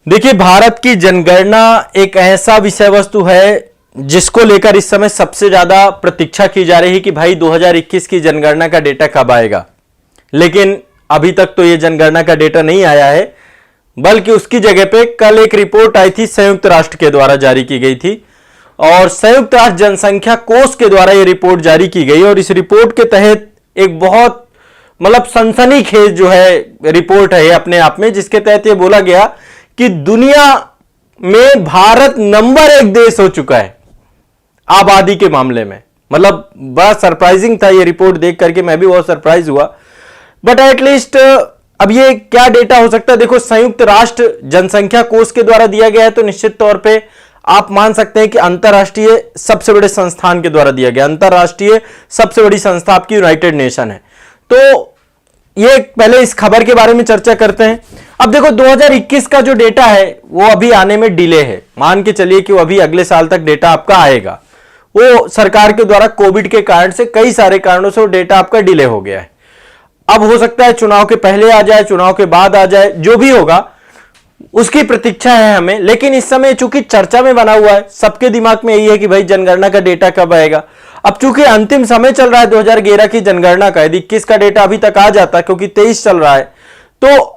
देखिए, भारत की जनगणना एक ऐसा विषय वस्तु है जिसको लेकर इस समय सबसे ज्यादा प्रतीक्षा की जा रही है कि भाई 2021 की जनगणना का डेटा कब आएगा। लेकिन अभी तक तो ये जनगणना का डेटा नहीं आया है, बल्कि उसकी जगह पे कल एक रिपोर्ट आई थी, संयुक्त राष्ट्र के द्वारा जारी की गई थी और संयुक्त राष्ट्र जनसंख्या कोष के द्वारा ये रिपोर्ट जारी की गई। और इस रिपोर्ट के तहत एक बहुत सनसनीखेज जो है रिपोर्ट है अपने आप में, जिसके तहत ये बोला गया कि दुनिया में भारत नंबर 1 देश हो चुका है आबादी के मामले में। बड़ा सरप्राइजिंग था ये रिपोर्ट देख करके, मैं भी बहुत सरप्राइज हुआ। बट एटलीस्ट अब ये क्या डेटा हो सकता है। देखो, संयुक्त राष्ट्र जनसंख्या कोष के द्वारा दिया गया है, तो निश्चित तौर पे आप मान सकते हैं कि अंतरराष्ट्रीय सबसे बड़े संस्थान के द्वारा दिया गया। अंतरराष्ट्रीय सबसे बड़ी संस्था आपकी यूनाइटेड नेशन है। तो ये पहले इस खबर के बारे में चर्चा करते हैं। अब देखो, 2021 का जो डेटा है वो अभी आने में डिले है। मान के चलिए कि वो अभी अगले साल तक डेटा आपका आएगा। वो सरकार के द्वारा कोविड के कारण से, कई सारे कारणों से वो डेटा आपका डिले हो गया है। अब हो सकता है चुनाव के पहले आ जाए, चुनाव के बाद आ जाए, जो भी होगा उसकी प्रतीक्षा है हमें। लेकिन इस समय चूंकि चर्चा में बना हुआ है, सबके दिमाग में यही है कि भाई जनगणना का डेटा कब आएगा। अब चूंकि अंतिम समय चल रहा है 2011 की जनगणना का, यदि 21 का डेटा अभी तक आ जाता, क्योंकि 23 चल रहा है, तो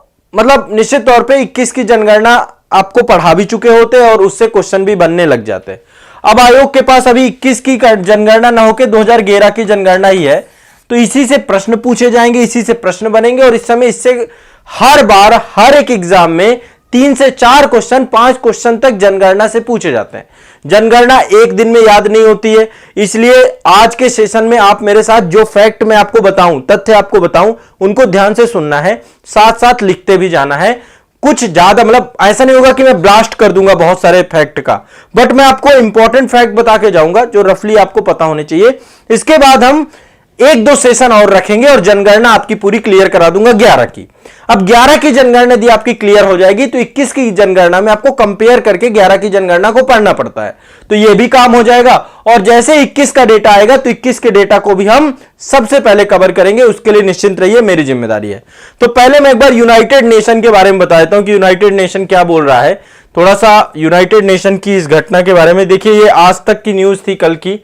निश्चित तौर पे 21 की जनगणना आपको पढ़ा भी चुके होते और उससे क्वेश्चन भी बनने लग जाते। अब आयोग के पास अभी 21 की जनगणना ना होकर 2011 की जनगणना ही है, तो इसी से प्रश्न पूछे जाएंगे, इसी से प्रश्न बनेंगे। और इस समय इससे हर बार हर एक एग्जाम में 3 से 4 क्वेश्चन, 5 क्वेश्चन तक जनगणना से पूछे जाते हैं। जनगणना एक दिन में याद नहीं होती है, इसलिए आज के सेशन में आप मेरे साथ जो फैक्ट मैं आपको बताऊं, तथ्य आपको बताऊं, उनको ध्यान से सुनना है, साथ साथ लिखते भी जाना है। कुछ ज्यादा ऐसा नहीं होगा कि मैं ब्लास्ट कर दूंगा बहुत सारे फैक्ट का, बट मैं आपको इंपॉर्टेंट फैक्ट बता के जाऊंगा जो रफली आपको पता होने चाहिए। इसके बाद हम 1-2 सेशन और रखेंगे और जनगणना आपकी पूरी क्लियर करा दूंगा 11 की। अब 11 की जनगणना यदि आपकी क्लियर हो जाएगी तो 21 की जनगणना में आपको कंपेयर करके 11 की जनगणना को पढ़ना पड़ता है, तो यह भी काम हो जाएगा। और जैसे 21 का डेटा आएगा तो 21 के डेटा को भी हम सबसे पहले कवर करेंगे, उसके लिए निश्चिंत रहिए, मेरी जिम्मेदारी है। तो पहले मैं एक बार यूनाइटेड नेशन के बारे में बता देता हूं कि यूनाइटेड नेशन क्या बोल रहा है। थोड़ा सा यूनाइटेड नेशन की इस घटना के बारे में देखिए, ये आज तक की न्यूज थी कल की,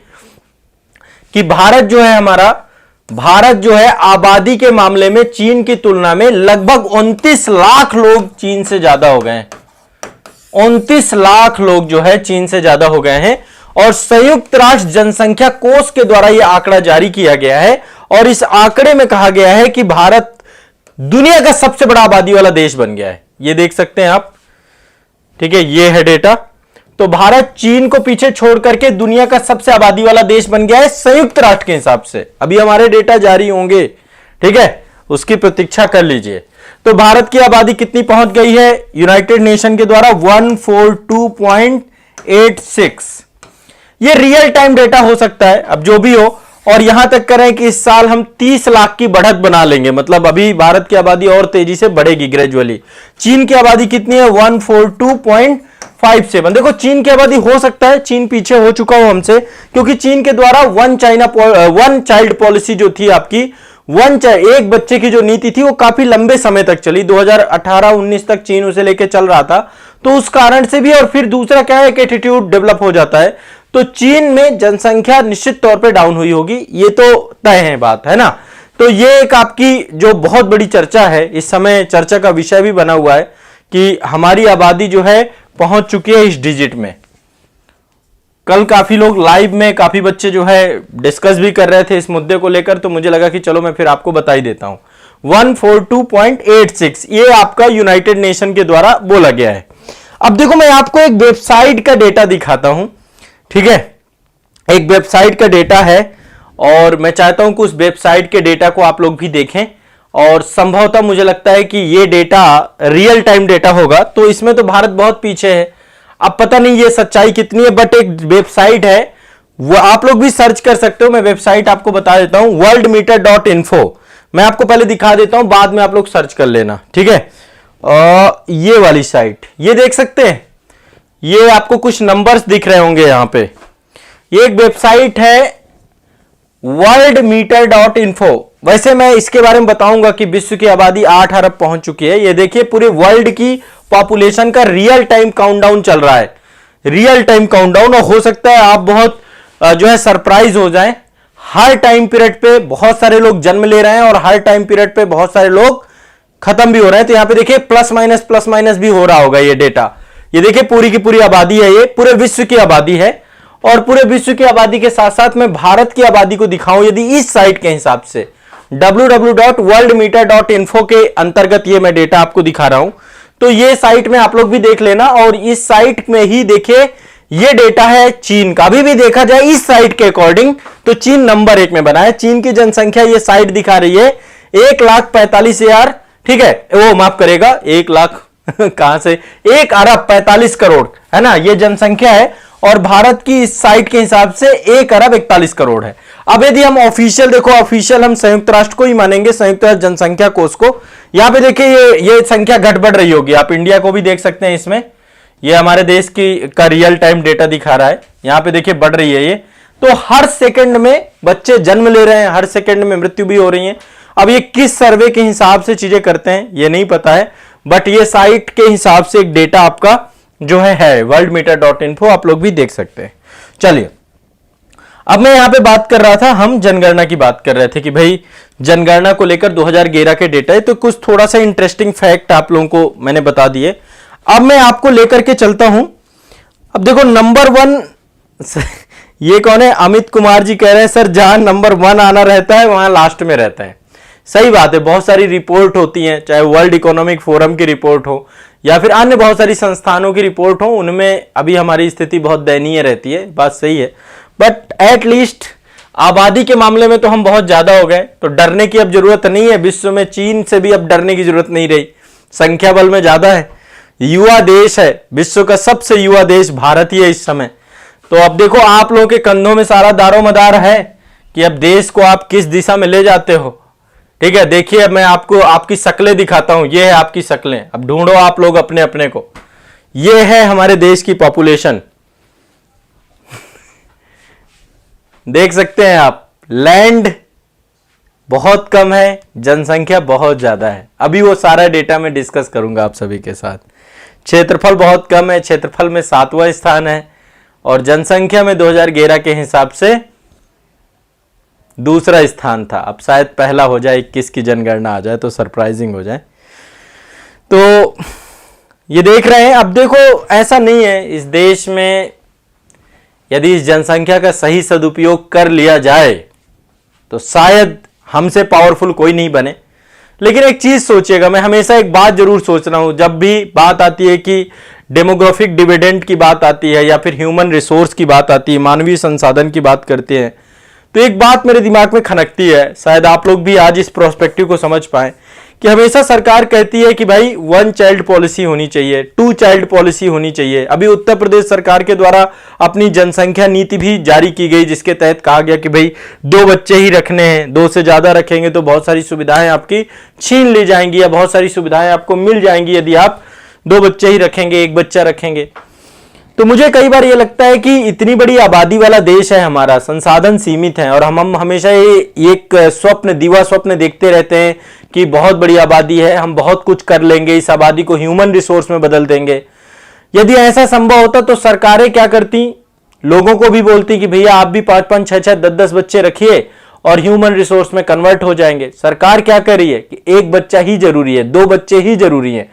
कि भारत जो है आबादी के मामले में चीन की तुलना में लगभग 29 लाख लोग चीन से ज्यादा हो गए हैं। 29 लाख लोग जो है चीन से ज्यादा हो गए हैं। और संयुक्त राष्ट्र जनसंख्या कोष के द्वारा यह आंकड़ा जारी किया गया है और इस आंकड़े में कहा गया है कि भारत दुनिया का सबसे बड़ा आबादी वाला देश बन गया है। यह देख सकते हैं आप, ठीक है, यह है डेटा। तो भारत चीन को पीछे छोड़ करके दुनिया का सबसे आबादी वाला देश बन गया है संयुक्त राष्ट्र के हिसाब से। अभी हमारे डेटा जारी होंगे, ठीक है, उसकी प्रतीक्षा कर लीजिए। तो भारत की आबादी कितनी पहुंच गई है यूनाइटेड नेशन के द्वारा? 142.86। ये रियल टाइम डेटा हो सकता है, अब जो भी हो। और यहां तक करें कि इस साल हम 30 लाख की बढ़त बना लेंगे, अभी भारत की आबादी और तेजी से बढ़ेगी ग्रेजुअली। चीन की आबादी कितनी है? 142.57। देखो, चीन की आबादी हो सकता है चीन पीछे हो चुका हो हमसे, क्योंकि चीन के द्वारा वन चाइल्ड पॉलिसी जो थी आपकी, एक बच्चे की जो नीति थी वो काफी लंबे समय तक चली, 2018-19 तक चीन उसे लेके चल रहा था। तो उस कारण से भी, और फिर दूसरा क्या है, एक एटीट्यूड डेवलप हो जाता है। तो चीन में जनसंख्या निश्चित तौर पे डाउन हुई होगी, ये तो तय है बात, है ना। तो ये एक आपकी जो बहुत बड़ी चर्चा है, इस समय चर्चा का विषय भी बना हुआ है कि हमारी आबादी जो है पहुंच चुकी है इस डिजिट में। कल काफी लोग लाइव में, काफी बच्चे जो है डिस्कस भी कर रहे थे इस मुद्दे को लेकर, तो मुझे लगा कि चलो मैं फिर आपको बता ही देता हूं। 142.86 ये आपका यूनाइटेड नेशन के द्वारा बोला गया है। अब देखो, मैं आपको एक वेबसाइट का डेटा दिखाता हूं, ठीक है, एक वेबसाइट का डेटा है और मैं चाहता हूं कि उस वेबसाइट के डेटा को आप लोग भी देखें। और संभवतः मुझे लगता है कि ये डेटा रियल टाइम डेटा होगा, तो इसमें तो भारत बहुत पीछे है। अब पता नहीं ये सच्चाई कितनी है, बट एक वेबसाइट है, वो आप लोग भी सर्च कर सकते हो। मैं वेबसाइट आपको बता देता हूं, worldmeter.info। मैं आपको पहले दिखा देता हूं, बाद में आप लोग सर्च कर लेना, ठीक है। ये वाली साइट, ये देख सकते हैं, ये आपको कुछ नंबर्स दिख रहे होंगे यहां पे। ये एक वेबसाइट है worldmeter.info। वैसे मैं इसके बारे में बताऊंगा कि विश्व की आबादी 8 अरब पहुंच चुकी है। ये देखिए, पूरे वर्ल्ड की पॉपुलेशन का रियल टाइम काउंटडाउन चल रहा है, रियल टाइम काउंटडाउन। और हो सकता है आप बहुत जो है सरप्राइज हो जाएं, हर टाइम पीरियड पे बहुत सारे लोग जन्म ले रहे हैं और हर टाइम पीरियड पे बहुत सारे लोग खत्म भी हो रहे हैं। तो यहां पे देखिए प्लस माइनस भी हो रहा होगा ये डेटा। ये देखिए पूरी की पूरी आबादी है, ये पूरे विश्व की आबादी है और पूरे विश्व की आबादी के साथ साथ मैं भारत की आबादी को दिखाऊं यदि इस साइट के हिसाब से www.worldmeter.info के अंतर्गत ये मैं डेटा आपको दिखा रहा हूं। तो ये साइट में आप लोग भी देख लेना और इस साइट में ही देखिए ये डेटा है चीन का। अभी भी देखा जाए इस साइट के अकॉर्डिंग तो चीन नंबर 1 में बना है। चीन की जनसंख्या ये साइट दिखा रही है 1,45,000, ठीक है, वो माफ करेगा 1 लाख कहां से 1,45 करोड़ है ना, ये जनसंख्या है। और भारत की इस साइट के हिसाब से 1,41 करोड़ है। अब यदि हम ऑफिशियल देखो, ऑफिशियल हम संयुक्त राष्ट्र को ही मानेंगे, संयुक्त राष्ट्र जनसंख्या कोष को। यहां पे देखिए ये संख्या घट बढ़ रही होगी, आप इंडिया को भी देख सकते हैं इसमें। ये हमारे देश की का रियल टाइम डेटा दिखा रहा है, यहां पे देखिए बढ़ रही है ये। तो हर सेकंड में बच्चे जन्म ले रहे हैं, हर सेकंड में मृत्यु भी हो रही है। अब ये किस सर्वे के हिसाब से चीजें करते हैं ये नहीं पता है, बट ये साइट के हिसाब से एक डेटा आपका जो है worldmeter.info, आप लोग भी देख सकते हैं। चलिए अब मैं यहां पे बात कर रहा था, हम जनगणना की बात कर रहे थे कि भाई जनगणना को लेकर 2011 के डेटा है। तो कुछ थोड़ा सा इंटरेस्टिंग फैक्ट आप लोगों को मैंने बता दिए। अब मैं आपको लेकर के चलता हूं। अब देखो नंबर 1 ये कौन है, अमित कुमार जी कह रहे हैं सर जहां नंबर 1 आना रहता है वहां लास्ट में रहता है। सही बात है, बहुत सारी रिपोर्ट होती हैं, चाहे वर्ल्ड इकोनॉमिक फोरम की रिपोर्ट हो या फिर अन्य बहुत सारी संस्थानों की रिपोर्ट हो, उनमें अभी हमारी स्थिति बहुत दयनीय रहती है, बात सही है। बट एट लीस्ट आबादी के मामले में तो हम बहुत ज्यादा हो गए, तो डरने की अब जरूरत नहीं है। विश्व में चीन से भी अब डरने की जरूरत नहीं रही, संख्या बल में ज्यादा है, युवा देश है, विश्व का सबसे युवा देश भारत ही है इस समय। तो अब देखो आप लोगों के कंधों में सारा दारोमदार है कि अब देश को आप किस दिशा में ले जाते हो। ठीक है, देखिए अब मैं आपको आपकी शक्लें दिखाता हूं, ये है आपकी शक्लें, अब ढूंढो आप लोग अपने अपने को। ये है हमारे देश की पॉपुलेशन, देख सकते हैं आप, लैंड बहुत कम है, जनसंख्या बहुत ज्यादा है। अभी वो सारा डेटा मैं डिस्कस करूंगा आप सभी के साथ। क्षेत्रफल बहुत कम है, क्षेत्रफल में 7वां स्थान है और जनसंख्या में 2011 के हिसाब से दूसरा स्थान था। अब शायद पहला हो जाए, 21 की जनगणना आ जाए तो सरप्राइजिंग हो जाए। तो ये देख रहे हैं। अब देखो ऐसा नहीं है, इस देश में यदि इस जनसंख्या का सही सदुपयोग कर लिया जाए तो शायद हमसे पावरफुल कोई नहीं बने। लेकिन एक चीज सोचिएगा, मैं हमेशा एक बात जरूर सोच रहा हूं, जब भी बात आती है कि डेमोग्राफिक डिविडेंड की बात आती है या फिर ह्यूमन रिसोर्स की बात आती है, मानवीय संसाधन की बात करते हैं, तो एक बात मेरे दिमाग में खनकती है, शायद आप लोग भी आज इस प्रोस्पेक्टिव को समझ पाए कि हमेशा सरकार कहती है कि भाई 1 चाइल्ड पॉलिसी होनी चाहिए, 2 चाइल्ड पॉलिसी होनी चाहिए। अभी उत्तर प्रदेश सरकार के द्वारा अपनी जनसंख्या नीति भी जारी की गई, जिसके तहत कहा गया कि भाई 2 बच्चे ही रखने हैं, 2 से ज्यादा रखेंगे तो बहुत सारी सुविधाएं आपकी छीन ली जाएंगी या बहुत सारी सुविधाएं आपको मिल जाएंगी यदि आप 2 बच्चे ही रखेंगे, 1 बच्चा रखेंगे। तो मुझे कई बार ये लगता है कि इतनी बड़ी आबादी वाला देश है हमारा, संसाधन सीमित हैं और हम हमेशा ये एक स्वप्न, दीवा स्वप्न देखते रहते हैं कि बहुत बड़ी आबादी है, हम बहुत कुछ कर लेंगे, इस आबादी को ह्यूमन रिसोर्स में बदल देंगे। यदि ऐसा संभव होता तो सरकारें क्या करती, लोगों को भी बोलती कि भैया आप भी 5-5, 6-6, 10-10 बच्चे रखिए और ह्यूमन रिसोर्स में कन्वर्ट हो जाएंगे। सरकार क्या कर रही है कि 1 बच्चा ही जरूरी है, 2 बच्चे ही जरूरी है।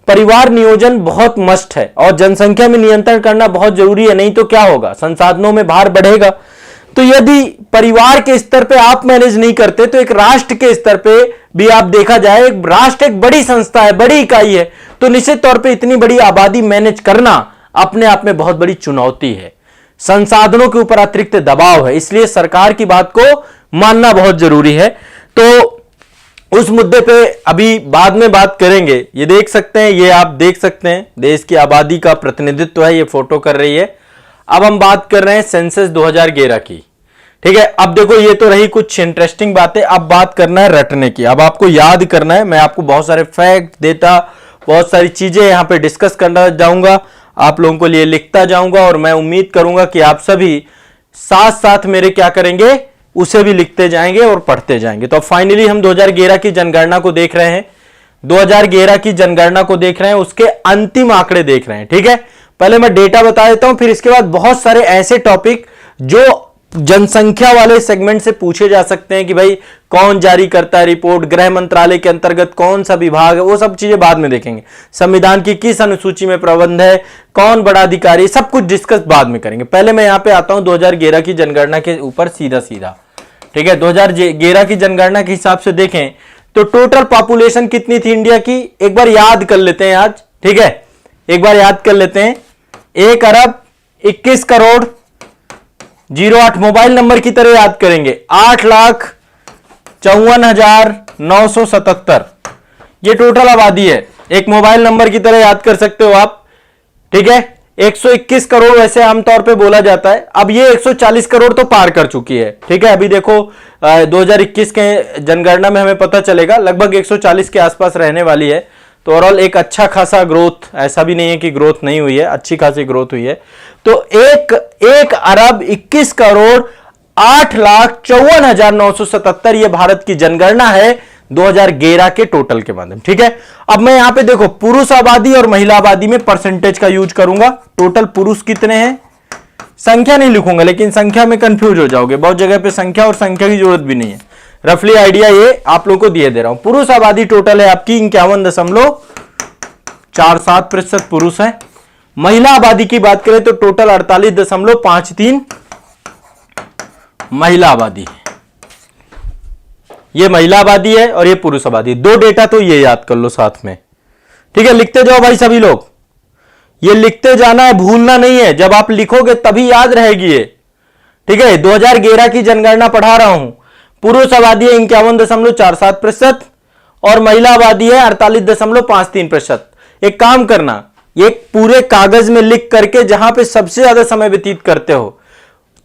परिवार नियोजन बहुत मस्ट है और जनसंख्या में नियंत्रण करना बहुत जरूरी है, नहीं तो क्या होगा, संसाधनों में भार बढ़ेगा। तो यदि परिवार के स्तर पे आप मैनेज नहीं करते तो एक राष्ट्र के स्तर पे भी आप देखा जाए, एक राष्ट्र एक बड़ी संस्था है, बड़ी इकाई है, तो निश्चित तौर पे इतनी बड़ी आबादी मैनेज करना अपने आप में बहुत बड़ी चुनौती है, संसाधनों के ऊपर अतिरिक्त दबाव है, इसलिए सरकार की बात को मानना बहुत जरूरी है। तो उस मुद्दे पे अभी बाद में बात करेंगे। ये देख सकते हैं, ये आप देख सकते हैं देश की आबादी का प्रतिनिधित्व है, ये फोटो कर रही है। अब हम बात कर रहे हैं सेंसस 2011 की, ठीक है। अब देखो ये तो रही कुछ इंटरेस्टिंग बातें, अब बात करना है रटने की। अब आपको याद करना है, मैं आपको बहुत सारे फैक्ट देता, बहुत सारी चीजें यहां पे डिस्कस करना जाऊंगा, आप लोगों को लिए लिखता जाऊंगा और मैं उम्मीद करूंगा कि आप सभी साथ साथ मेरे क्या करेंगे, उसे भी लिखते जाएंगे और पढ़ते जाएंगे। तो फाइनली हम 2011 की जनगणना को देख रहे हैं। 2011 की जनगणना को देख रहे हैं, उसके अंतिम आंकड़े देख रहे हैं। ठीक है, पहले मैं डेटा बता देता हूं, फिर इसके बाद बहुत सारे ऐसे टॉपिक जो जनसंख्या वाले सेगमेंट से पूछे जा सकते हैं कि भाई कौन जारी करता है रिपोर्ट, गृह मंत्रालय के अंतर्गत कौन सा विभाग है, वो सब चीजें बाद में देखेंगे। संविधान की किस अनुसूची में प्रबंध है, कौन बड़ा अधिकारी, सब कुछ डिस्कस बाद में करेंगे। पहले मैं यहां पे आता हूं 2011 की जनगणना के ऊपर सीधा सीधा। ठीक है, 2011 की जनगणना के हिसाब से देखें तो टोटल पॉपुलेशन कितनी थी इंडिया की, एक बार याद कर लेते हैं आज। ठीक है, एक बार याद कर लेते हैं। 1 अरब 21 करोड़ 08 मोबाइल नंबर की तरह याद करेंगे। 8,54,977 ये टोटल आबादी है, एक मोबाइल नंबर की तरह याद कर सकते हो आप। ठीक है, 121 करोड़ वैसे आमतौर पे बोला जाता है, अब ये 140 करोड़ तो पार कर चुकी है। ठीक है, अभी देखो 2021 के जनगणना में हमें पता चलेगा लगभग 140 के आसपास रहने वाली है। तो ओवरऑल एक अच्छा खासा ग्रोथ, ऐसा भी नहीं है कि ग्रोथ नहीं हुई है, अच्छी खासी ग्रोथ हुई है। तो 1 अरब 21 करोड़ 8,54,977 ये भारत की जनगणना है 2011 के टोटल के माध्यम। ठीक है, अब मैं यहां पे देखो पुरुष आबादी और महिला आबादी में परसेंटेज का यूज करूंगा। टोटल पुरुष कितने हैं, संख्या नहीं लिखूंगा लेकिन संख्या में कंफ्यूज हो जाओगे, बहुत जगह पे संख्या और संख्या की जरूरत भी नहीं है, रफली आइडिया ये आप लोगों को दिए दे रहा हूं। पुरुष आबादी टोटल है आपकी 51.47% पुरुष है। महिला आबादी की बात करें तो टोटल 48.53 महिला आबादी है। ये महिला आबादी है और ये पुरुष आबादी। दो डेटा तो ये याद कर लो साथ में। ठीक है, लिखते जाओ भाई सभी लोग, ये लिखते जाना है, भूलना नहीं है। जब आप लिखोगे तभी याद रहेगी ये। ठीक है, 2011 की जनगणना पढ़ा रहा हूं। पुरुष आबादी है 51.47% और महिला आबादी है 48.53%। एक काम करना, एक पूरे कागज में लिख करके जहां पे सबसे ज्यादा समय व्यतीत करते हो,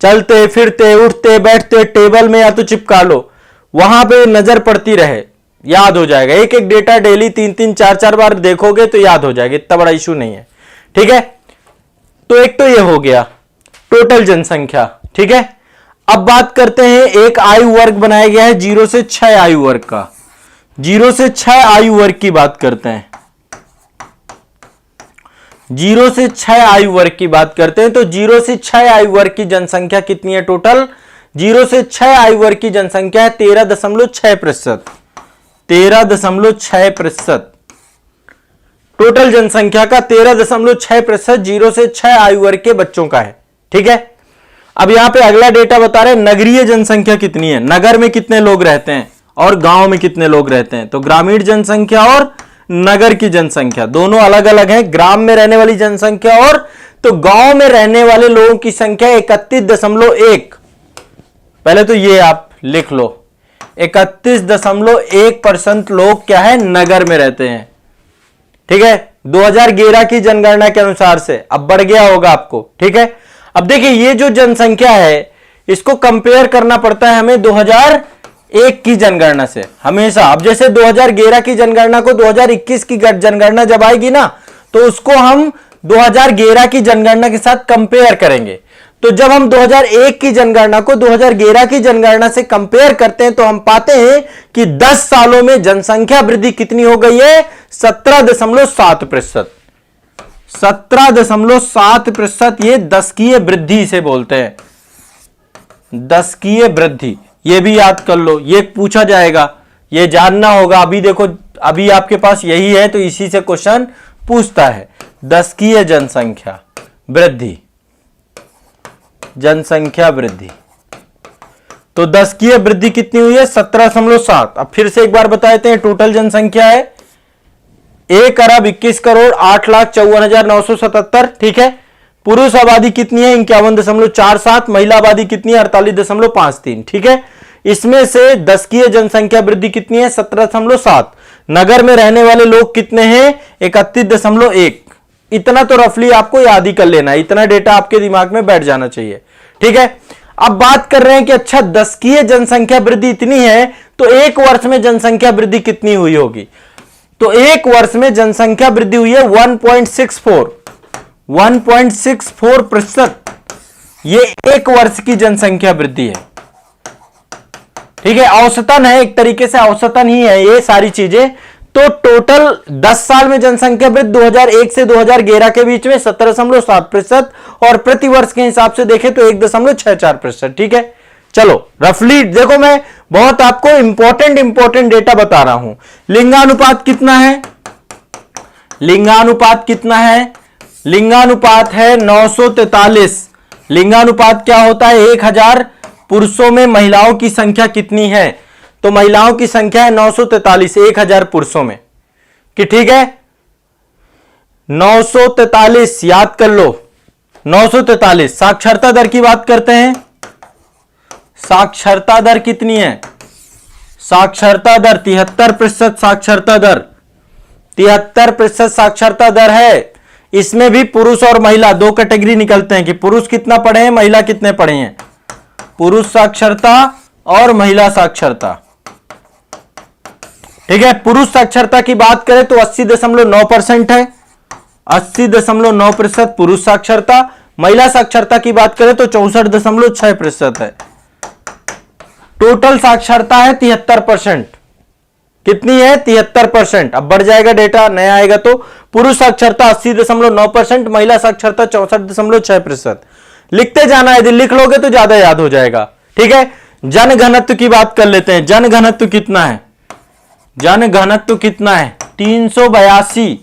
चलते फिरते उठते बैठते टेबल में या तो चिपका लो, वहां पे नजर पड़ती रहे, याद हो जाएगा। एक एक डेटा डेली 3-3 4-4 बार देखोगे तो याद हो जाएगा, इतना बड़ा इशू नहीं है। ठीक है, तो एक तो ये हो गया टोटल जनसंख्या। ठीक है, अब बात करते हैं, एक आयु वर्ग बनाया गया है 0 से 6 आयु वर्ग का। 0 से 6 आयु वर्ग की बात करते हैं, 0 से 6 आयु वर्ग की बात करते हैं। तो 0 से 6 आयु वर्ग की जनसंख्या कितनी है टोटल, 0 से 6 आयु वर्ग की जनसंख्या है 13.6%। 13.6% टोटल जनसंख्या का 13.6% 0 से 6 आयु वर्ग के बच्चों का है। ठीक है, अब यहां पे अगला डेटा बता रहे हैं नगरीय जनसंख्या कितनी है, नगर में कितने लोग रहते हैं और गांव में कितने लोग रहते हैं। तो ग्रामीण जनसंख्या और नगर की जनसंख्या दोनों अलग अलग है। ग्राम में रहने वाली जनसंख्या और तो गांव में रहने वाले लोगों की संख्या 31.1। पहले तो ये आप लिख लो, 31.1% लोग क्या है, नगर में रहते हैं। ठीक है, 2011 की जनगणना के अनुसार से अब बढ़ गया होगा आपको। ठीक है, अब देखिए ये जो जनसंख्या है इसको कंपेयर करना पड़ता है हमें 2001 की जनगणना से हमेशा। अब जैसे 2011 की जनगणना को 2021 की जनगणना जब आएगी ना, तो उसको हम 2011 की जनगणना के साथ कंपेयर करेंगे। तो जब हम 2001 की जनगणना को 2011 की जनगणना से कंपेयर करते हैं तो हम पाते हैं कि 10 सालों में जनसंख्या वृद्धि कितनी हो गई है, 17.7%। 17.7%। ये दशकीय वृद्धि से बोलते हैं, दशकीय वृद्धि। ये भी याद कर लो, ये पूछा जाएगा, ये जानना होगा। अभी देखो, अभी आपके पास यही है तो इसी से क्वेश्चन पूछता है। दशकीय जनसंख्या वृद्धि, जनसंख्या वृद्धि। तो दशकीय वृद्धि कितनी हुई है, 17.7। अब फिर से एक बार बता देते हैं, टोटल जनसंख्या है 1 अरब 21 करोड़ 8,54,977। ठीक है, पुरुष आबादी कितनी है 51.47, महिला आबादी कितनी है 48.53। ठीक है, इसमें से दशकीय जनसंख्या वृद्धि कितनी है 17.7। नगर में रहने वाले लोग कितने हैं 31.1। इतना तो रफली आपको याद ही कर लेना है, इतना डेटा आपके दिमाग में बैठ जाना चाहिए। ठीक है, अब बात कर रहे हैं कि अच्छा दशकीय जनसंख्या वृद्धि इतनी है तो एक वर्ष में जनसंख्या वृद्धि कितनी हुई होगी। तो एक वर्ष में जनसंख्या वृद्धि हुई है 1.64%। ये एक वर्ष की जनसंख्या वृद्धि है। ठीक है, औसतन है, एक तरीके से औसतन ही है ये सारी चीजें। तो टोटल 10 साल में जनसंख्या वृद्धि 2001 से 2011 के बीच में 17.7% और प्रति वर्ष के हिसाब से देखें तो 1.64%। ठीक है, चलो रफली देखो, मैं बहुत आपको इंपॉर्टेंट डेटा बता रहा हूं। लिंगानुपात कितना है? लिंगानुपात कितना है? लिंगानुपात है 943। लिंगानुपात क्या होता है? 1000 पुरुषों में महिलाओं की संख्या कितनी है? तो महिलाओं की संख्या है 943 1000 पुरुषों में, कि ठीक है 943 याद कर लो 943। साक्षरता दर की बात करते हैं। साक्षरता दर कितनी है? साक्षरता दर 73% साक्षरता दर 73% साक्षरता दर है। इसमें भी पुरुष और महिला दो कैटेगरी निकलते हैं कि पुरुष कितना पढ़े हैं, महिला कितने पढ़े हैं। पुरुष साक्षरता और महिला साक्षरता। ठीक है, पुरुष साक्षरता की बात करें तो 80.9% है, 80.9% पुरुष साक्षरता। महिला साक्षरता की बात करें तो 64.6% है। टोटल साक्षरता है 73%। कितनी है? 73%। अब बढ़ जाएगा डेटा, नया आएगा तो पुरुष साक्षरता 80.9%, महिला साक्षरता 64.6%। लिखते जाना, यदि लिख लोगे तो ज्यादा याद हो जाएगा। ठीक है, जन घनत्व की बात कर लेते हैं। जन घनत्व कितना है? जन घनत्व कितना है? 382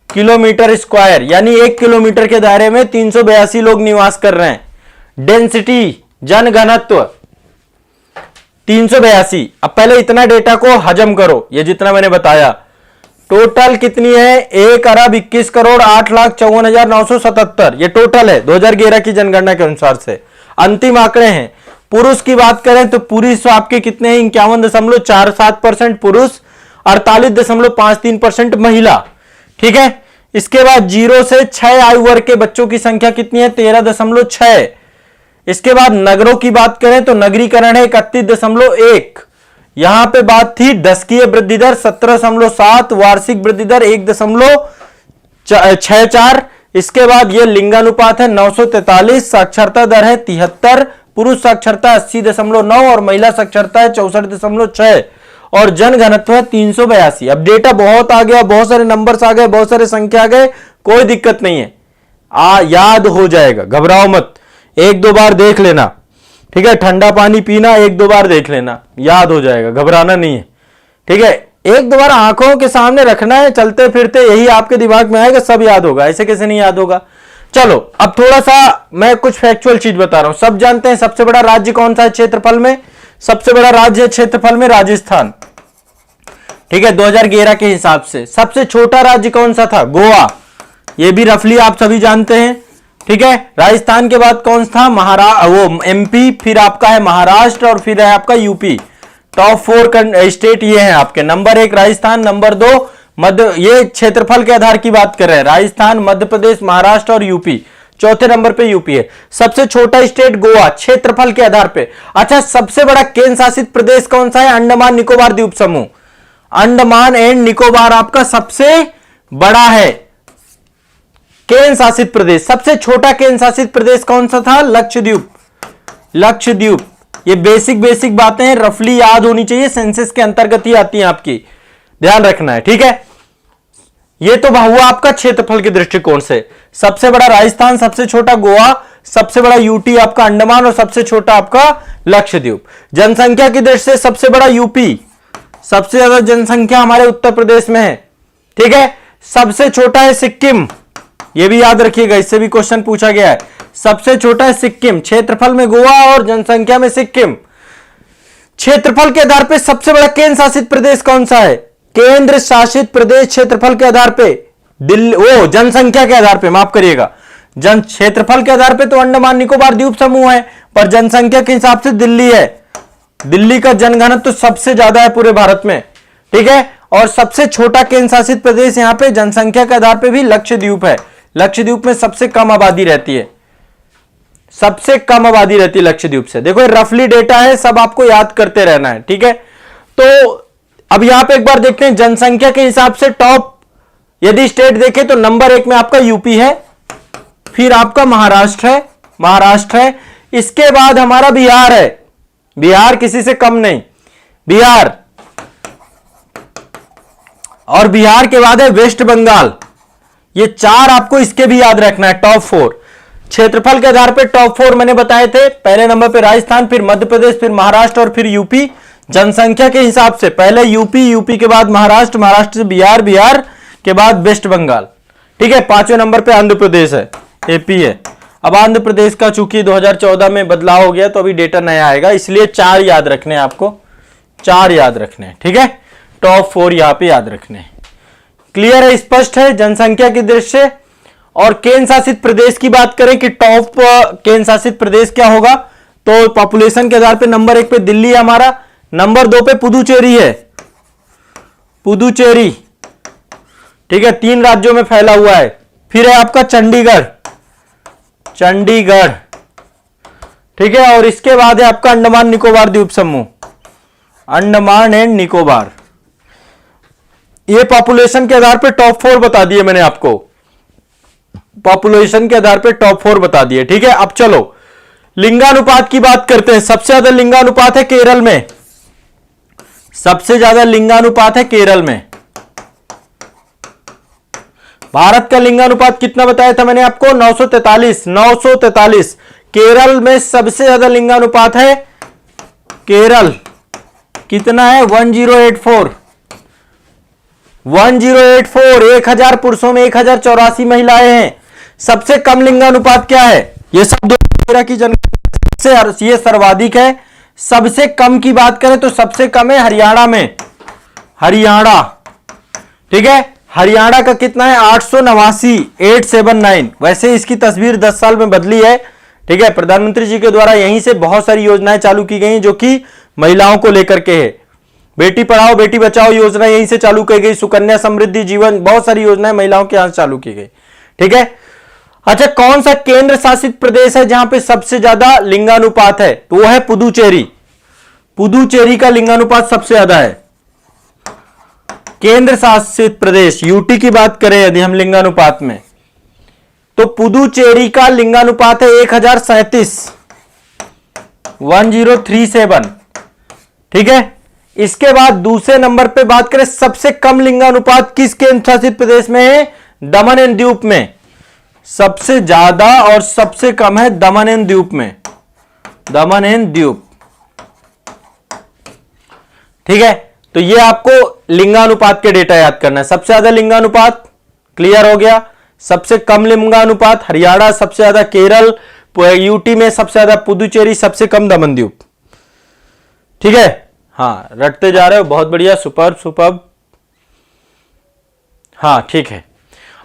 किलोमीटर स्क्वायर, यानी 1 किलोमीटर के दायरे में 382 लोग निवास कर रहे हैं। डेंसिटी जन घनत्व 382। अब पहले इतना डेटा को हजम करो, ये जितना मैंने बताया। टोटल कितनी है? 1,21,08,54,977। ये टोटल है 2011 की जनगणना के अनुसार से। अंतिम आंकड़े हैं। पुरुष की बात करें तो पुरुष आपके कितने हैं? 51.47% पुरुष, 48.53% महिला। ठीक है, इसके बाद 0 से 6 आयु वर्ग के बच्चों की संख्या कितनी है? 13.6। इसके बाद नगरों की बात करें तो नगरीकरण है 31.1। यहां पे बात थी दशकीय वृद्धि दर 17.7, वार्षिक वृद्धि दर 1.64। इसके बाद यह लिंगानुपात है 943, साक्षरता दर है 73, पुरुष साक्षरता 80.9 और महिला साक्षरता है 64.6 और जन घनत्व है 382। अब डेटा बहुत आ गया, बहुत सारे नंबर्स आ गए, बहुत सारे संख्या आ गए, कोई दिक्कत नहीं है, याद हो जाएगा, घबराओ मत। 1-2 बार देख लेना। ठीक है, ठंडा पानी पीना, 1-2 बार देख लेना, याद हो जाएगा, घबराना नहीं है। ठीक है, 1-2 बार आंखों के सामने रखना है, चलते फिरते यही आपके दिमाग में आएगा, सब याद होगा, ऐसे कैसे नहीं याद होगा। चलो अब थोड़ा सा मैं कुछ फैक्चुअल चीज बता रहा हूं। सब जानते हैं सबसे बड़ा राज्य कौन सा है क्षेत्रफल में? सबसे बड़ा राज्य है क्षेत्रफल में राजस्थान। ठीक है, 2011 के हिसाब से। सबसे छोटा राज्य कौन सा था? गोवा। ये भी रफली आप सभी जानते हैं। ठीक है, राजस्थान के बाद कौन सा? वो एमपी, फिर आपका है महाराष्ट्र और फिर है आपका यूपी। टॉप 4 स्टेट ये हैं आपके। नंबर 1 राजस्थान, नंबर 2 मध्य, ये क्षेत्रफल के आधार की बात कर रहे हैं, राजस्थान, मध्य प्रदेश, महाराष्ट्र और यूपी। चौथे नंबर पे यूपी है। सबसे छोटा स्टेट गोवा, क्षेत्रफल के आधार पे। अच्छा, सबसे बड़ा केंद्र शासित प्रदेश कौन सा है? अंडमान निकोबार द्वीप समूह। अंडमान एंड निकोबार आपका सबसे बड़ा है केंद्र शासित प्रदेश। सबसे छोटा केंद्र शासित प्रदेश कौन सा था? लक्षद्वीप। लक्षद्वीप। ये बेसिक बातें हैं, रफली याद होनी चाहिए, सेंसस के अंतर्गत ही आती हैं आपकी, ध्यान रखना है। ठीक है, ये तो हुआ आपका क्षेत्रफल के दृष्टिकोण से। सबसे बड़ा राजस्थान, सबसे छोटा गोवा, सबसे बड़ा यूटी आपका अंडमान और सबसे छोटा आपका लक्षद्वीप। जनसंख्या की दृष्टि से सबसे बड़ा यूपी, सबसे ज्यादा जनसंख्या हमारे उत्तर प्रदेश में है। ठीक है, सबसे छोटा है सिक्किम, यह भी याद रखिएगा, इससे भी क्वेश्चन पूछा गया है। सबसे छोटा है सिक्किम, क्षेत्रफल में गोवा और जनसंख्या में सिक्किम। क्षेत्रफल के आधार पर सबसे बड़ा केंद्र शासित प्रदेश कौन सा है? केंद्र शासित प्रदेश क्षेत्रफल के आधार पे दिल्ली, वो जनसंख्या के आधार पे, माफ करिएगा, जन क्षेत्रफल के आधार पे तो अंडमान निकोबार द्वीप समूह है, पर जनसंख्या के हिसाब से दिल्ली है। दिल्ली का जनघनत्व तो सबसे ज्यादा है पूरे भारत में। ठीक है, और सबसे छोटा केंद्र शासित प्रदेश यहां पे जनसंख्या के आधार पे भी लक्षद्वीप है। लक्षद्वीप में सबसे कम आबादी रहती है, सबसे कम आबादी रहती है लक्षद्वीप से। देखो रफली डेटा है, सब आपको याद करते रहना है। ठीक है, तो अब यहां पे एक बार देखते हैं जनसंख्या के हिसाब से टॉप यदि स्टेट देखें तो नंबर 1 में आपका यूपी है, फिर आपका महाराष्ट्र है, इसके बाद हमारा बिहार है। बिहार किसी से कम नहीं, बिहार। और बिहार के बाद है वेस्ट बंगाल। ये 4 आपको इसके भी याद रखना है, टॉप 4। क्षेत्रफल के आधार पर टॉप 4 मैंने बताए थे। पहले नंबर पे राजस्थान, फिर मध्य प्रदेश, फिर महाराष्ट्र और फिर यूपी। जनसंख्या के हिसाब से पहले यूपी, यूपी के बाद महाराष्ट्र, महाराष्ट्र से बिहार, बिहार के बाद वेस्ट बंगाल। ठीक है, 5वें नंबर पे आंध्र प्रदेश है, एपी है। अब आंध्र प्रदेश का चूंकि 2014 में बदलाव हो गया तो अभी डेटा नया आएगा, इसलिए 4 याद रखने हैं आपको, 4 याद रखने हैं। ठीक है, टॉप 4 यहां पे याद रखने हैं। क्लियर है, स्पष्ट है जनसंख्या की दृष्टि से। और केंद्र शासित प्रदेश की बात करें कि टॉप केंद्र शासित प्रदेश क्या होगा, तो पॉपुलेशन के आधार पे नंबर 1 पे दिल्ली है हमारा, नंबर 2 पे पुदुचेरी है, पुदुचेरी। ठीक है, 3 राज्यों में फैला हुआ है। फिर है आपका चंडीगढ़, चंडीगढ़। ठीक है, और इसके बाद है आपका अंडमान निकोबार द्वीप समूह, अंडमान एंड निकोबार। ये पॉपुलेशन के आधार पे टॉप 4 बता दिए मैंने आपको, पॉपुलेशन के आधार पे टॉप 4 बता दिए। ठीक है, अब चलो लिंगानुपात की बात करते हैं। सबसे ज्यादा लिंगानुपात है केरल में, सबसे ज्यादा लिंगानुपात है केरल में। भारत का लिंगानुपात कितना बताया था मैंने आपको, 943, 943। केरल में सबसे ज्यादा लिंगानुपात है, केरल कितना है, 1084, 1084। 1000 पुरुषों में 1084 महिलाएं हैं। सबसे कम लिंगानुपात क्या है, ये सब 2013 की जनगणना से ये सर्वाधिक है। सबसे कम की बात करें तो सबसे कम है हरियाणा में, हरियाणा। ठीक है, हरियाणा का कितना है, 889, 879। वैसे इसकी तस्वीर 10 साल में बदली है। ठीक है, प्रधानमंत्री जी के द्वारा यहीं से बहुत सारी योजनाएं चालू की गई जो कि महिलाओं को लेकर के है। बेटी पढ़ाओ बेटी बचाओ योजना यहीं से चालू की गई, सुकन्या समृद्धि जीवन, बहुत सारी योजनाएं महिलाओं के यहां से चालू की गई। ठीक है, अच्छा कौन सा केंद्र शासित प्रदेश है जहां पे सबसे ज्यादा लिंगानुपात है, तो वो है पुदुचेरी। पुदुचेरी का लिंगानुपात सबसे ज्यादा है। केंद्र शासित प्रदेश यूटी की बात करें यदि हम लिंगानुपात में, तो पुदुचेरी का लिंगानुपात है 1037, 1037। ठीक है, इसके बाद दूसरे नंबर पे बात करें सबसे कम लिंगानुपात किस केंद्र शासित प्रदेश में है, दमन एंड दीव में। सबसे ज्यादा और सबसे कम है दमन एंड दीव में, दमन एंड दीव। ठीक है, तो ये आपको लिंगानुपात के डेटा याद करना है। सबसे ज्यादा लिंगानुपात क्लियर हो गया, सबसे कम लिंगानुपात हरियाणा, सबसे ज्यादा केरल, यूटी में सबसे ज्यादा पुदुचेरी, सबसे कम दमन दीव। ठीक है, हाँ रटते जा रहे हो, बहुत बढ़िया, सुपर्ब सुपर्ब। हाँ ठीक है।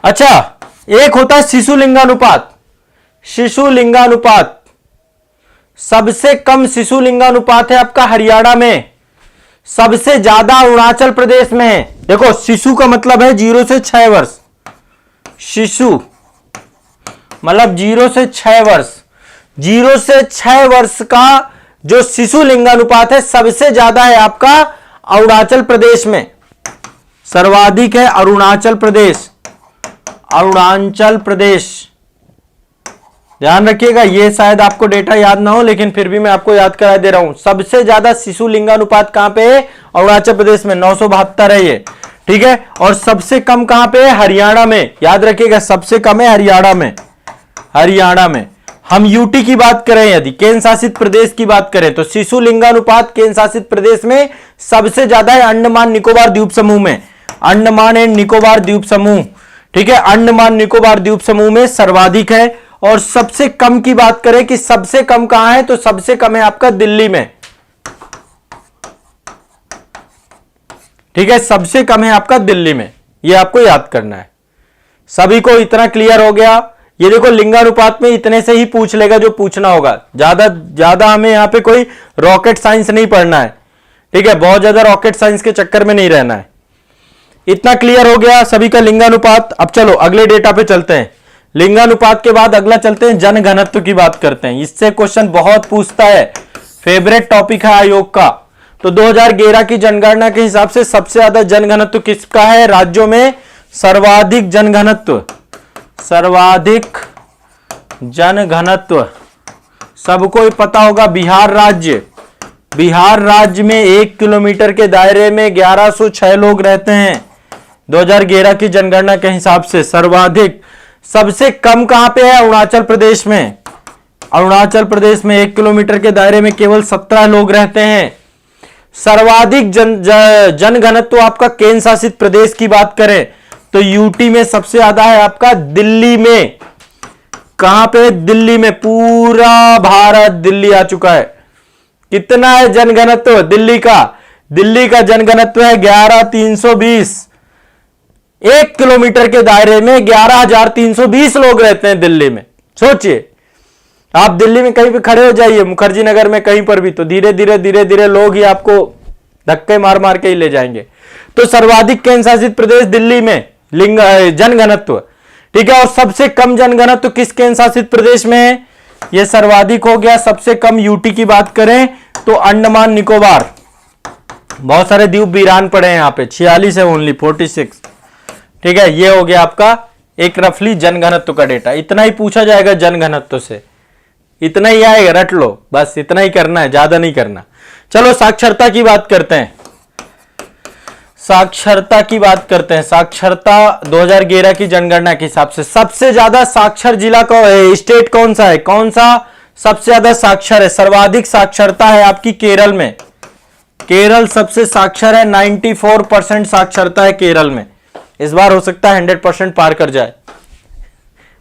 अच्छा एक होता है शिशु लिंगानुपात, शिशु लिंगानुपात। सबसे कम शिशु लिंगानुपात है आपका हरियाणा में, सबसे ज्यादा अरुणाचल प्रदेश में है। देखो शिशु का मतलब है 0 से 6 वर्ष, शिशु मतलब 0 से 6 वर्ष। 0 से 6 वर्ष का जो शिशु लिंगानुपात है सबसे ज्यादा है आपका अरुणाचल प्रदेश में, सर्वाधिक है अरुणाचल प्रदेश, अरुणाचल प्रदेश। ध्यान रखिएगा, ये शायद आपको डेटा याद ना हो लेकिन फिर भी मैं आपको याद करा दे रहा हूं। सबसे ज्यादा शिशु लिंगानुपात कहां पे है, अरुणाचल प्रदेश में, 972 है ये। ठीक है, और सबसे कम कहां पे है, हरियाणा में। याद रखिएगा सबसे कम है हरियाणा में, हरियाणा में। हम यूटी की बात करें, यदि केंद्र शासित प्रदेश की बात करें तो शिशु लिंगानुपात केंद्र शासित प्रदेश में सबसे ज्यादा है अंडमान निकोबार द्वीप समूह में, अंडमान एंड निकोबार द्वीप समूह। ठीक है, अंडमान निकोबार द्वीप समूह में सर्वाधिक है। और सबसे कम की बात करें कि सबसे कम कहां है, तो सबसे कम है आपका दिल्ली में। ठीक है, सबसे कम है आपका दिल्ली में, यह आपको याद करना है। सभी को इतना क्लियर हो गया। ये देखो लिंगानुपात में इतने से ही पूछ लेगा जो पूछना होगा, ज्यादा हमें यहां पे कोई रॉकेट साइंस नहीं पढ़ना है। ठीक है, बहुत ज्यादा रॉकेट साइंस के चक्कर में नहीं रहना है। इतना क्लियर हो गया सभी का लिंगानुपात। अब चलो अगले डेटा पे चलते हैं। लिंगानुपात के बाद अगला चलते हैं जनघनत्व की बात करते हैं। इससे क्वेश्चन बहुत पूछता है, फेवरेट टॉपिक है आयोग का। तो 2011 की जनगणना के हिसाब से सबसे ज्यादा जनघनत्व किसका है, राज्यों में सर्वाधिक जनघनत्व, सर्वाधिक जनघनत्व सबको ही पता होगा बिहार राज्य। बिहार राज्य में 1 किलोमीटर के दायरे में 1106 लोग रहते हैं, 2011 की जनगणना के हिसाब से सर्वाधिक, सबसे कम कहां पे है? अरुणाचल प्रदेश में। अरुणाचल प्रदेश में 1 किलोमीटर के दायरे में केवल 17 लोग रहते हैं। सर्वाधिक जनघनत्व आपका केंद्र शासित प्रदेश की बात करें तो यूटी में सबसे ज्यादा है आपका दिल्ली में। कहां पे? दिल्ली में। पूरा भारत दिल्ली आ चुका है। कितना है जनघनत्व दिल्ली का? दिल्ली का जनघनत्व है 11,320। 1 किलोमीटर के दायरे में 11,320 लोग रहते हैं दिल्ली में। सोचिए, आप दिल्ली में कहीं भी खड़े हो जाइए, मुखर्जी नगर में कहीं पर भी, तो धीरे धीरे लोग ही आपको धक्के मार मार के ही ले जाएंगे। तो सर्वाधिक केंद्र शासित प्रदेश दिल्ली में लिंग जनघनत्व, ठीक है। और सबसे कम जनघनत्व किस केंद्र शासित प्रदेश में है? यह सर्वाधिक हो गया। सबसे कम यूटी की बात करें तो अंडमान निकोबार। बहुत सारे द्वीप वीरान पड़े हैं यहां पे, 46 है ओनली, 46, ठीक है। यह हो गया आपका एक रफली जनघनत्व का डेटा। इतना ही पूछा जाएगा जनघनत्व से, इतना ही आएगा, रट लो, बस इतना ही करना है, ज्यादा नहीं करना। चलो साक्षरता की बात करते हैं। साक्षरता की बात करते हैं। साक्षरता 2011 की जनगणना के हिसाब से सबसे ज्यादा साक्षर जिला स्टेट कौन सा है? कौन सा सबसे ज्यादा साक्षर है? सर्वाधिक साक्षरता है आपकी केरल में। केरल सबसे साक्षर है, 94% साक्षरता है केरल में। इस बार हो सकता है 100% पार कर जाए,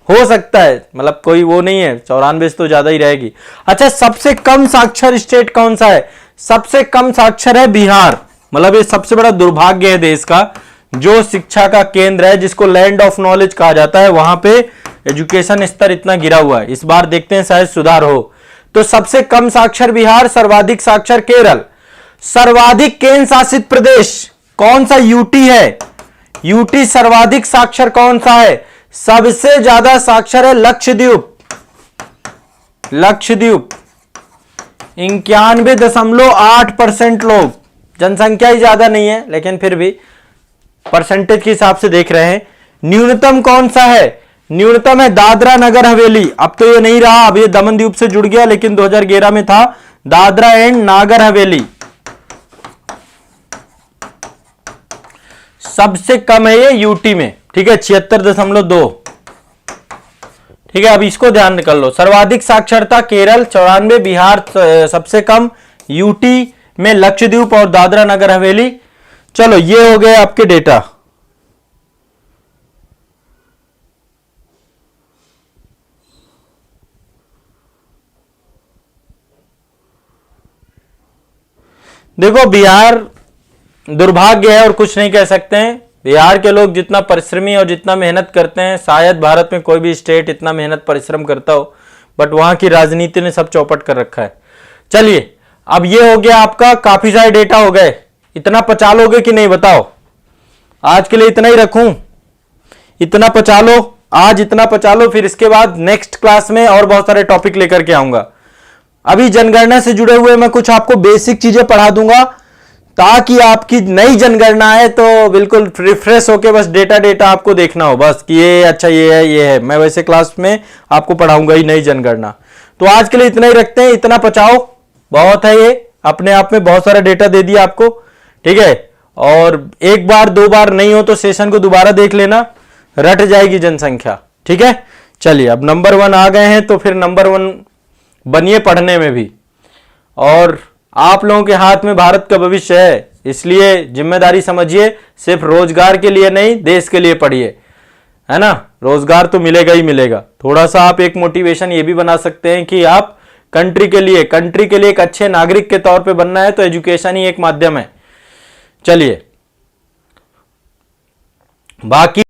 हो सकता है, मतलब कोई वो नहीं है, 94 तो ज्यादा ही रहेगी। अच्छा, सबसे कम साक्षर स्टेट कौन सा है? सबसे कम साक्षर है बिहार। मतलब ये सबसे बड़ा दुर्भाग्य है देश का, जो शिक्षा का केंद्र है, जिसको लैंड ऑफ नॉलेज कहा जाता है, वहां पे एजुकेशन स्तर इतना गिरा हुआ है। इस बार देखते हैं शायद सुधार हो। तो सबसे कम साक्षर बिहार, सर्वाधिक साक्षर केरल। सर्वाधिक केंद्र शासित प्रदेश कौन सा? यूटी है। यूटी सर्वाधिक साक्षर कौन सा है? सबसे ज्यादा साक्षर है लक्षद्वीप। लक्षद्वीप 91.8% लोग, जनसंख्या ही ज्यादा नहीं है लेकिन फिर भी परसेंटेज के हिसाब से देख रहे हैं। न्यूनतम कौन सा है? न्यूनतम है दादरा नगर हवेली। अब तो ये नहीं रहा, अब ये दमन द्वीप से जुड़ गया, लेकिन 2011 में था दादरा एंड नागर हवेली। सबसे कम है ये यूटी में, ठीक है, 76.2, ठीक है। अब इसको ध्यान कर लो। सर्वाधिक साक्षरता केरल 94, बिहार सबसे कम, यूटी में लक्षद्वीप और दादरा नगर हवेली। चलो ये हो गए आपके डेटा। देखो, बिहार दुर्भाग्य है और कुछ नहीं कह सकते हैं। बिहार के लोग जितना परिश्रमी और जितना मेहनत करते हैं, शायद भारत में कोई भी स्टेट इतना मेहनत परिश्रम करता हो, बट वहां की राजनीति ने सब चौपट कर रखा है। चलिए, अब ये हो गया आपका, काफी सारे डेटा हो गए। इतना पचा लोगे कि नहीं बताओ? आज के लिए इतना ही रखूं? इतना पचा लो, आज इतना पचा लो, फिर इसके बाद नेक्स्ट क्लास में और बहुत सारे टॉपिक लेकर के आऊंगा। अभी जनगणना से जुड़े हुए मैं कुछ आपको बेसिक चीजें पढ़ा दूंगा, ताकि आपकी नई जनगणना है तो बिल्कुल रिफ्रेश होके बस डेटा आपको देखना हो, बस कि ये अच्छा ये है। मैं वैसे क्लास में आपको पढ़ाऊंगा ही नई जनगणना। तो आज के लिए इतना ही रखते हैं, इतना पचाओ, बहुत है ये, अपने आप में बहुत सारा डेटा दे दिया आपको, ठीक है। और एक बार दो बार नहीं हो तो सेशन को दोबारा देख लेना, रट जाएगी जनसंख्या, ठीक है। चलिए, अब नंबर 1 आ गए हैं तो फिर नंबर 1 बनिए पढ़ने में भी। और आप लोगों के हाथ में भारत का भविष्य है, इसलिए जिम्मेदारी समझिए, सिर्फ रोजगार के लिए नहीं, देश के लिए पढ़िए, है ना। रोजगार तो मिलेगा ही मिलेगा। थोड़ा सा आप एक मोटिवेशन ये भी बना सकते हैं कि आप कंट्री के लिए एक अच्छे नागरिक के तौर पे बनना है तो एजुकेशन ही एक माध्यम है। चलिए, बाकी